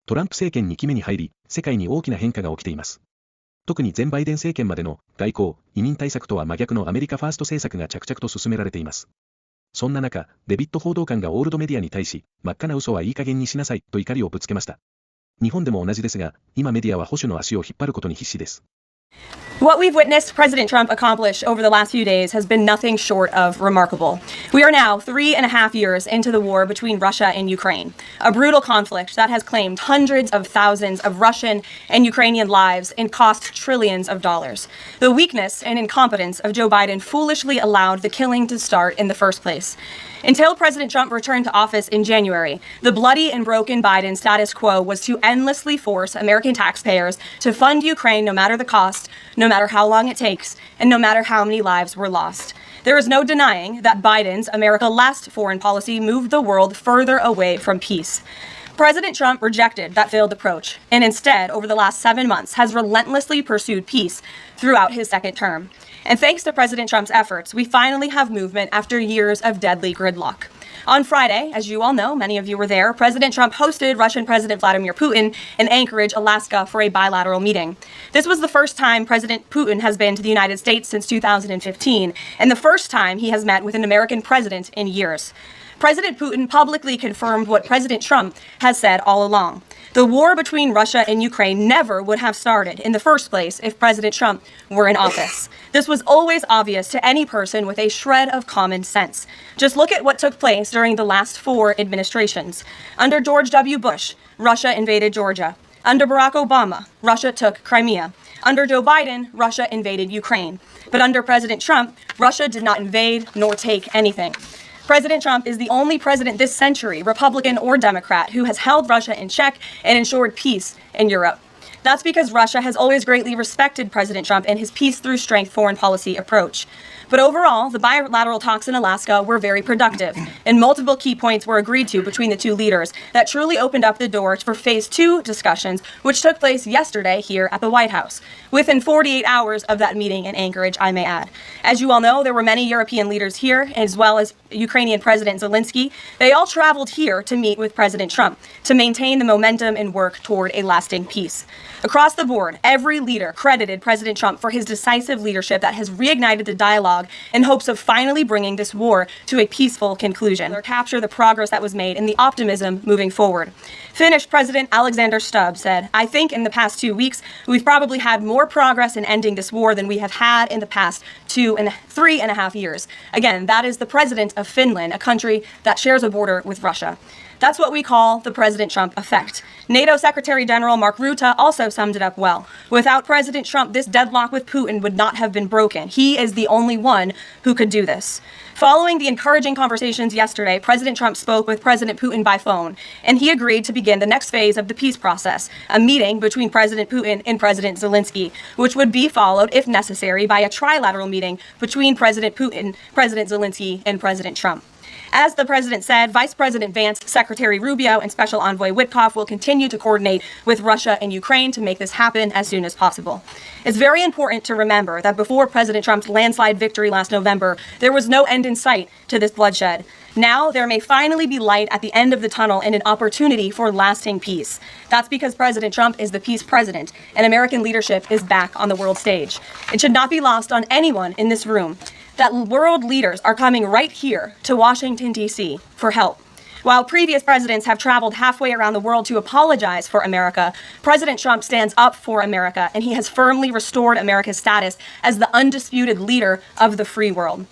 トランプ政権2期目に入り、世界に大きな変化が起きています。特に前バイデン政権までの外交・移民対策とは真逆のアメリカファースト政策が着々と進められています。そんな中、レビット報道官がオールドメディアに対し、真っ赤な嘘はいい加減にしなさいと怒りをぶつけました。日本でも同じですが、今メディアは保守の足を引っ張ることに必死です。What we've witnessed President Trump accomplish over the last few days has been nothing short of remarkable. We are now 3.5 years into the war between Russia and Ukraine, a brutal conflict that has claimed hundreds of thousands of Russian and Ukrainian lives and cost trillions of dollars. The weakness and incompetence of Joe Biden foolishly allowed the killing to start in the first place. Until President Trump returned to office in January, the bloody and broken Biden status quo was to endlessly force American taxpayers to fund Ukraine no matter the cost, no matter how long it takes, and no matter how many lives were lost. There is no denying that Biden's America Last foreign policy moved the world further away from peace. President Trump rejected that failed approach and instead, over the last 7 months, has relentlessly pursued peace throughout his second term. And thanks to President Trump's efforts, we finally have movement after years of deadly gridlock. On Friday, as you all know, many of you were there, President Trump hosted Russian President Vladimir Putin in Anchorage, Alaska for a bilateral meeting. This was the first time President Putin has been to the United States since 2015, and the first time he has met with an American president in years. President Putin publicly confirmed what President Trump has said all along. The war between Russia and Ukraine never would have started in the first place if President Trump were in office. This was always obvious to any person with a shred of common sense. Just look at what took place during the last 4 administrations. Under George W. Bush, Russia invaded Georgia. Under Barack Obama, Russia took Crimea. Under Joe Biden, Russia invaded Ukraine. But under President Trump, Russia did not invade nor take anything. President Trump is the only president this century, Republican or Democrat, who has held Russia in check and ensured peace in Europe. That's because Russia has always greatly respected President Trump and his peace through strength foreign policy approach. But overall, the bilateral talks in Alaska were very productive, and multiple key points were agreed to between the two leaders that truly opened up the door for Phase 2 discussions, which took place yesterday here at the White House, within 48 hours of that meeting in Anchorage, I may add. As you all know, there were many European leaders here, as well as Ukrainian President Zelensky. They all traveled here to meet with President Trump to maintain the momentum and work toward a lasting peace. Across the board, every leader credited President Trump for his decisive leadership that has reignited the dialogue in hopes of finally bringing this war to a peaceful conclusion, or capture the progress that was made and the optimism moving forward. Finnish President Alexander Stubb said, "I think in the past 2 weeks, we've probably had more progress in ending this war than we have had in the past 3.5 years. Again, that is the president of Finland, a country that shares a border with Russia. That's what we call the President Trump effect. NATO Secretary General Mark Rutte also summed it up well. Without President Trump, this deadlock with Putin would not have been broken. He is the only one who could do this." Following the encouraging conversations yesterday, President Trump spoke with President Putin by phone, and he agreed to begin the next phase of the peace process, a meeting between President Putin and President Zelensky, which would be followed, if necessary, by a trilateral meeting between President Putin, President Zelensky, and President Trump. As the president said, Vice President Vance, Secretary Rubio, and Special Envoy Witkoff will continue to coordinate with Russia and Ukraine to make this happen as soon as possible. It's very important to remember that before President Trump's landslide victory last November, there was no end in sight to this bloodshed. Now, there may finally be light at the end of the tunnel and an opportunity for lasting peace. That's because President Trump is the peace president, and American leadership is back on the world stage. It should not be lost on anyone in this room that world leaders are coming right here to Washington, D.C. for help. While previous presidents have traveled halfway around the world to apologize for America, President Trump stands up for America, and he has firmly restored America's status as the undisputed leader of the free world.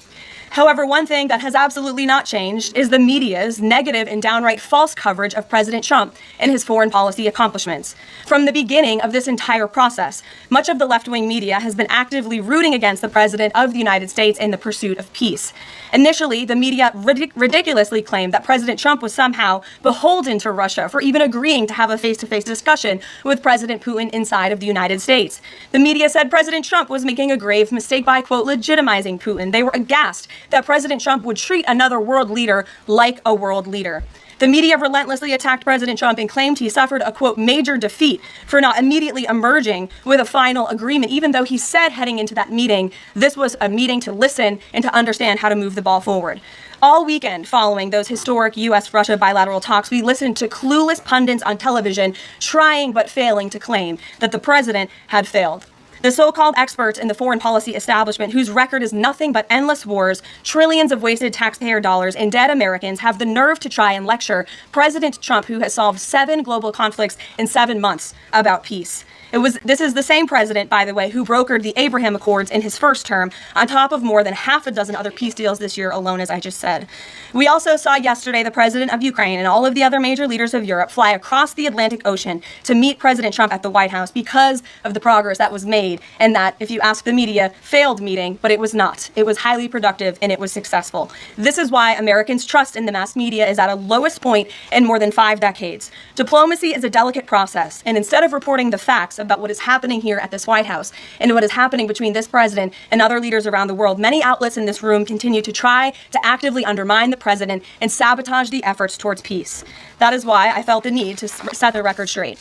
However, one thing that has absolutely not changed is the media's negative and downright false coverage of President Trump and his foreign policy accomplishments. From the beginning of this entire process, much of the left-wing media has been actively rooting against the President of the United States in the pursuit of peace. Initially, the media ridiculously claimed that President Trump was somehow beholden to Russia for even agreeing to have a face-to-face discussion with President Putin inside of the United States. The media said President Trump was making a grave mistake by, quote, legitimizing Putin. They were aghast that President Trump would treat another world leader like a world leader. The media relentlessly attacked President Trump and claimed he suffered a, quote, major defeat for not immediately emerging with a final agreement, even though he said heading into that meeting, this was a meeting to listen and to understand how to move the ball forward. All weekend following those historic U.S.-Russia bilateral talks, we listened to clueless pundits on television trying but failing to claim that the president had failed. The so-called experts in the foreign policy establishment, whose record is nothing but endless wars, trillions of wasted taxpayer dollars, and dead Americans, have the nerve to try and lecture President Trump, who has solved 7 global conflicts in 7 months, about peace. This is the same president, by the way, who brokered the Abraham Accords in his first term, on top of more than half a dozen other peace deals this year alone, as I just said. We also saw yesterday the president of Ukraine and all of the other major leaders of Europe fly across the Atlantic Ocean to meet President Trump at the White House because of the progress that was made, and that, if you ask the media, failed meeting, but it was not. It was highly productive and it was successful. This is why Americans' trust in the mass media is at a lowest point in more than 5 decades. Diplomacy is a delicate process, and instead of reporting the facts about what is happening here at this White House and what is happening between this president and other leaders around the world, many outlets in this room continue to try to actively undermine the president and sabotage the efforts towards peace. That is why I felt the need to set the record straight.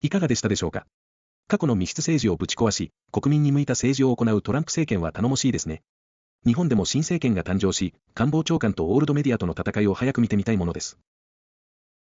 いかがでしたでしょうか。過去の密室政治をぶち壊し、国民に向いた政治を行うトランプ政権は頼もしいですね。日本でも新政権が誕生し、官房長官とオールドメディアとの戦いを早く見てみたいものです。